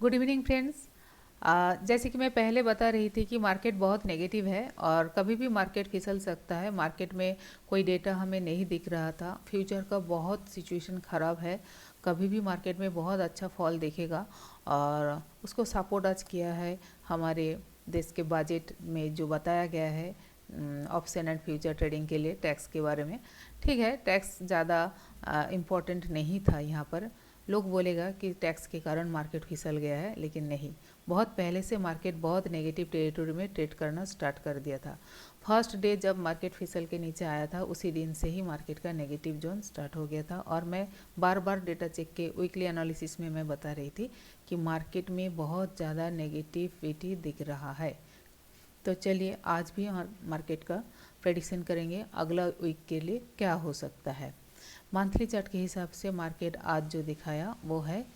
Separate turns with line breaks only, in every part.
Good evening friends. जैसे कि मैं पहले बता रही थी कि मार्केट बहुत नेगेटिव है और कभी भी मार्केट फिसल सकता है। मार्केट में कोई डेटा हमें नहीं दिख रहा था, फ्यूचर का बहुत सिचुएशन ख़राब है, कभी भी मार्केट में बहुत अच्छा फॉल दिखेगा और उसको सपोर्ट आज किया है हमारे देश के बजट में जो बताया गया है ऑप्शन एंड फ्यूचर ट्रेडिंग के लिए टैक्स के बारे में। ठीक है, टैक्स ज़्यादा इम्पोर्टेंट नहीं था यहाँ पर। लोग बोलेगा कि टैक्स के कारण मार्केट फिसल गया है, लेकिन नहीं, बहुत पहले से मार्केट बहुत नेगेटिव टेरिटरी में ट्रेड करना स्टार्ट कर दिया था। फर्स्ट डे जब मार्केट फिसल के नीचे आया था उसी दिन से ही मार्केट का नेगेटिव जोन स्टार्ट हो गया था और मैं बार बार डेटा चेक के वीकली एनालिसिस में मैं बता रही थी कि मार्केट में बहुत ज़्यादा नेगेटिविटी दिख रहा है। तो चलिए आज भी मार्केट का प्रेडिक्शन करेंगे अगला वीक के लिए क्या हो सकता है। मंथली चार्ट के हिसाब से मार्केट आज जो दिखाया वो है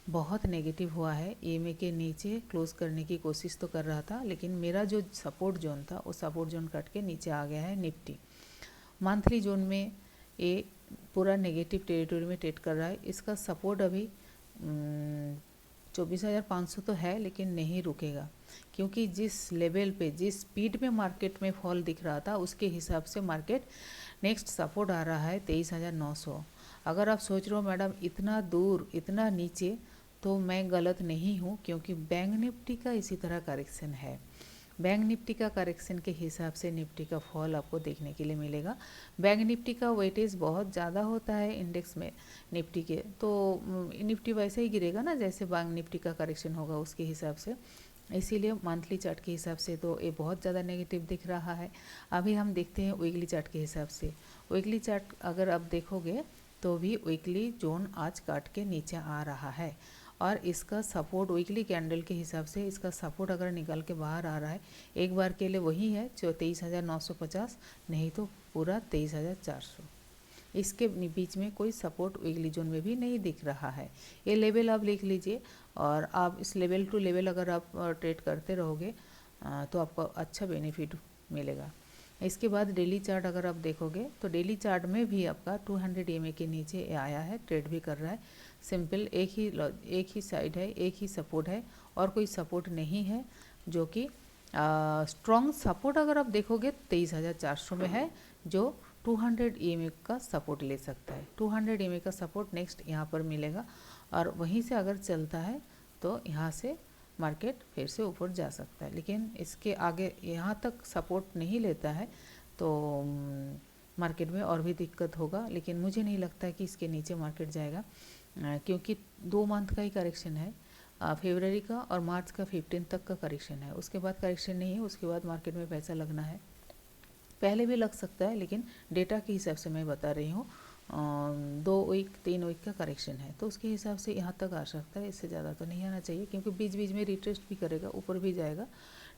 बहुत नेगेटिव हुआ है। ईएमए के नीचे क्लोज करने की कोशिश तो कर रहा था, लेकिन मेरा जो सपोर्ट जोन था वो सपोर्ट जोन कट के नीचे आ गया है निफ्टी। मंथली जोन में ये पूरा नेगेटिव टेरिटरी में ट्रेड कर रहा है। इसका सपोर्ट अभी 24,500 तो है, लेकिन नहीं रुकेगा, क्योंकि जिस लेवल पे जिस स्पीड में मार्केट में फॉल दिख रहा था उसके हिसाब से मार्केट नेक्स्ट सपोर्ट आ रहा है 23,900। अगर आप सोच रहे हो मैडम इतना दूर इतना नीचे, तो मैं गलत नहीं हूँ, क्योंकि बैंक निफ्टी का इसी तरह करेक्शन है। बैंक निफ्टी का करेक्शन के हिसाब से निफ्टी का फॉल आपको देखने के लिए मिलेगा। बैंक निफ्टी का वेटेज बहुत ज़्यादा होता है इंडेक्स में निफ्टी के, तो निफ्टी वैसे ही गिरेगा ना जैसे बैंक निफ्टी का करेक्शन होगा उसके हिसाब से। इसीलिए मंथली चार्ट के हिसाब से तो ये बहुत ज़्यादा नेगेटिव दिख रहा है। अभी हम देखते हैं वीकली चार्ट के हिसाब से। वीकली चार्ट अगर आप देखोगे तो भी वीकली जोन आज काट के नीचे आ रहा है और इसका सपोर्ट वीकली कैंडल के हिसाब से इसका सपोर्ट अगर निकल के बाहर आ रहा है एक बार के लिए वही है जो 23,950, नहीं तो पूरा 23,400। इसके बीच में कोई सपोर्ट वीकली जोन में भी नहीं दिख रहा है। ये लेवल आप लिख लीजिए और आप इस लेवल टू लेवल अगर आप ट्रेड करते रहोगे तो आपको अच्छा बेनिफिट मिलेगा। इसके बाद डेली चार्ट अगर आप देखोगे तो डेली चार्ट में भी आपका 200 EMA के नीचे आया है, ट्रेड भी कर रहा है। सिंपल एक ही साइड है, एक ही सपोर्ट है और कोई सपोर्ट नहीं है, जो कि स्ट्रॉन्ग सपोर्ट अगर आप देखोगे 23,400 में है, जो 200 EMA का सपोर्ट ले सकता है। 200 EMA का सपोर्ट नेक्स्ट यहाँ पर मिलेगा और वहीं से अगर चलता है तो यहाँ से मार्केट फिर से ऊपर जा सकता है, लेकिन इसके आगे यहाँ तक सपोर्ट नहीं लेता है तो मार्केट में और भी दिक्कत होगा। लेकिन मुझे नहीं लगता कि इसके नीचे मार्केट जाएगा, क्योंकि 2 मंथ का ही करेक्शन है, फरवरी का और मार्च का 15 तक का करेक्शन है। उसके बाद करेक्शन नहीं है, उसके बाद मार्केट में पैसा लगना है। पहले भी लग सकता है, लेकिन डेटा के हिसाब से मैं बता रही हूँ 2 वीक 3 वीक का करेक्शन है, तो उसके हिसाब से यहाँ तक आ सकता है, इससे ज़्यादा तो नहीं आना चाहिए, क्योंकि बीच बीच में रिट्रेस्ट भी करेगा, ऊपर भी जाएगा।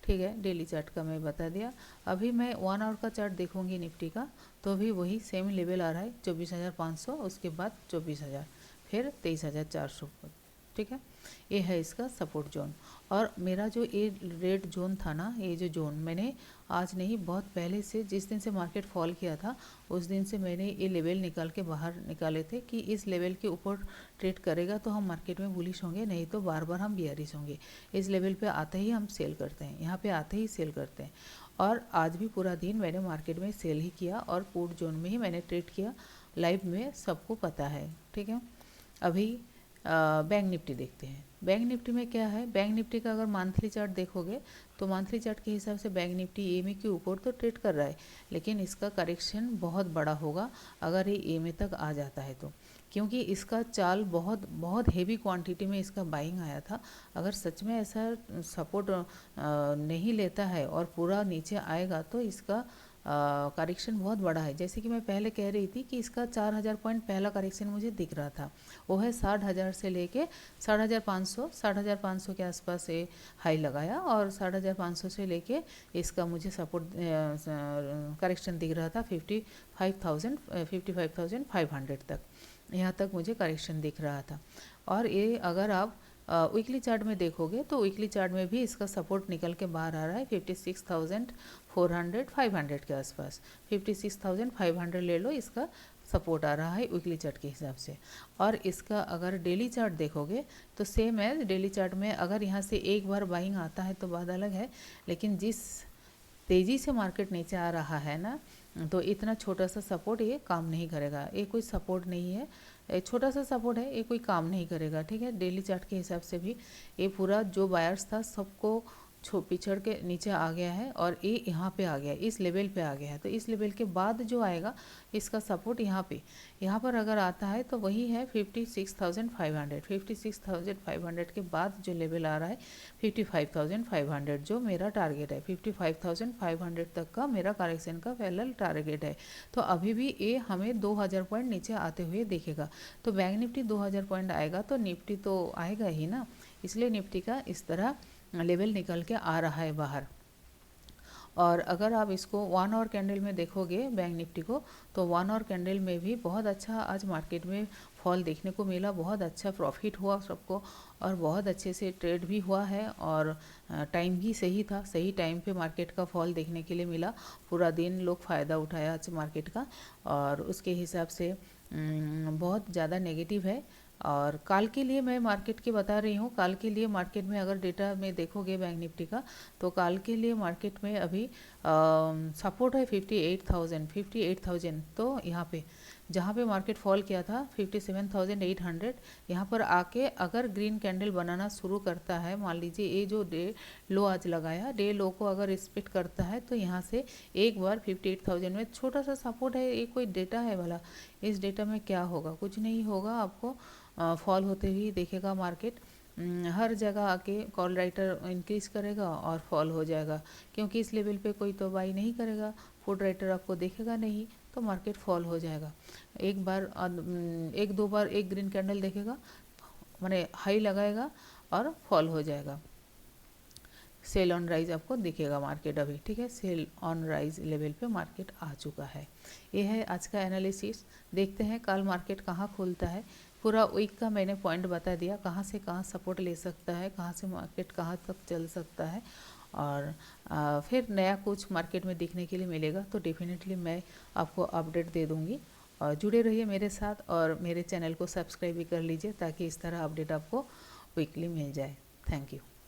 ठीक है, डेली चार्ट का मैं बता दिया। अभी मैं 1 आवर का चार्ट देखूंगी निफ्टी का, तो भी वही सेम लेवल आ रहा है 24,500, उसके बाद 24,000, फिर 23,400। ठीक है, ये है इसका सपोर्ट जोन। और मेरा जो ये रेड जोन था ना, ये जो जोन मैंने आज नहीं बहुत पहले से, जिस दिन से मार्केट फॉल किया था उस दिन से मैंने ये लेवल निकाल के बाहर निकाले थे कि इस लेवल के ऊपर ट्रेड करेगा तो हम मार्केट में बुलिश होंगे, नहीं तो बार बार हम बियरिश होंगे। इस लेवल पे आते ही हम सेल करते हैं, यहाँ पे आते ही सेल करते हैं। और आज भी पूरा दिन मैंने मार्केट में सेल ही किया और पुट जोन में ही मैंने ट्रेड किया, लाइव में सबको पता है। ठीक है, अभी बैंक निफ्टी देखते हैं। बैंक निफ्टी में क्या है, बैंक निफ्टी का अगर मंथली चार्ट देखोगे तो मंथली चार्ट के हिसाब से बैंक निफ्टी EMA के ऊपर तो ट्रेड कर रहा है, लेकिन इसका करेक्शन बहुत बड़ा होगा अगर ये EMA तक आ जाता है तो, क्योंकि इसका चाल बहुत बहुत हेवी क्वांटिटी में इसका बाइंग आया था। अगर सच में ऐसा सपोर्ट नहीं लेता है और पूरा नीचे आएगा तो इसका करेक्शन बहुत बड़ा है। जैसे कि मैं पहले कह रही थी कि इसका 4,000 पॉइंट पहला करेक्शन मुझे दिख रहा था, वो है 60,000 से लेके 60,500 के आसपास से हाई लगाया और 60,500 से लेके इसका मुझे सपोर्ट करेक्शन दिख रहा था 55,500 तक, यहाँ तक मुझे करेक्शन दिख रहा था। और ये अगर आप वीकली चार्ट में देखोगे तो वीकली चार्ट में भी इसका सपोर्ट निकल के बाहर आ रहा है 56,400 500 के आसपास। 56,500 ले लो, इसका सपोर्ट आ रहा है वीकली चार्ट के हिसाब से। और इसका अगर डेली चार्ट देखोगे तो सेम है, डेली चार्ट में अगर यहाँ से एक बार बाइंग आता है तो बात अलग है, लेकिन जिस तेज़ी से मार्केट नीचे आ रहा है ना, तो इतना छोटा सा सपोर्ट ये काम नहीं करेगा। ये कोई सपोर्ट नहीं है, एक छोटा सा सपोर्ट है, ये कोई काम नहीं करेगा, ठीक है। डेली चार्ट के हिसाब से भी ये पूरा जो बायर्स था सबको पिछड़ के नीचे आ गया है और ये यहाँ पे आ गया, इस लेवल पे आ गया है। तो इस लेवल के बाद जो आएगा इसका सपोर्ट यहाँ पर अगर आता है तो वही है 56,500। 56,500 के बाद जो लेवल आ रहा है 55,500, जो मेरा टारगेट है। 55,500 तक का मेरा करेक्शन का पैरेलल टारगेट है। तो अभी भी ये हमें 2000 पॉइंट नीचे आते हुए देखेगा। तो बैंक निफ्टी 2000 पॉइंट आएगा तो निफ्टी तो आएगा ही ना, इसलिए निफ्टी का इस तरह लेवल निकल के आ रहा है बाहर। और अगर आप इसको 1 आवर कैंडल में देखोगे बैंक निफ्टी को, तो 1 आवर कैंडल में भी बहुत अच्छा आज मार्केट में फॉल देखने को मिला। बहुत अच्छा प्रॉफिट हुआ सबको और बहुत अच्छे से ट्रेड भी हुआ है और टाइम भी सही था, सही टाइम पे मार्केट का फॉल देखने के लिए मिला। पूरा दिन लोग फ़ायदा उठाया आज मार्केट का और उसके हिसाब से बहुत ज़्यादा नेगेटिव है। और काल के लिए मैं मार्केट की बता रही हूँ। काल के लिए मार्केट में अगर डेटा में देखोगे बैंक निफ्टी का, तो काल के लिए मार्केट में अभी सपोर्ट है 58,000। तो यहाँ पे जहाँ पे मार्केट फॉल किया था 57,800, यहाँ पर आके अगर ग्रीन कैंडल बनाना शुरू करता है, मान लीजिए ये जो डे लो आज लगाया, डे लो को अगर रिस्पेक्ट करता है तो यहाँ से एक बार 58,000 में छोटा सा सपोर्ट है। ये कोई डेटा है भला, इस डेटा में क्या होगा, कुछ नहीं होगा। आपको फॉल होते हुए देखेगा मार्केट। हर जगह आके कॉल राइटर इंक्रीज करेगा और फॉल हो जाएगा, क्योंकि इस लेवल पे कोई तो बाई नहीं करेगा, फुट राइटर आपको देखेगा नहीं, तो मार्केट फॉल हो जाएगा। एक दो बार एक ग्रीन कैंडल देखेगा, माने हाई लगाएगा और फॉल हो जाएगा। सेल ऑन राइज आपको दिखेगा मार्केट अभी, ठीक है। सेल ऑन राइज लेवल पे मार्केट आ चुका है। ये है आज का एनालिसिस। देखते हैं कल मार्केट कहाँ खुलता है। पूरा वीक का मैंने पॉइंट बता दिया, कहाँ से कहाँ सपोर्ट ले सकता है, कहाँ से मार्केट कहाँ तक चल सकता है। और फिर नया कुछ मार्केट में दिखने के लिए मिलेगा तो डेफिनेटली मैं आपको अपडेट दे दूँगी। और जुड़े रहिए मेरे साथ और मेरे चैनल को सब्सक्राइब भी कर लीजिए, ताकि इस तरह अपडेट आपको वीकली मिल जाए। Thank you.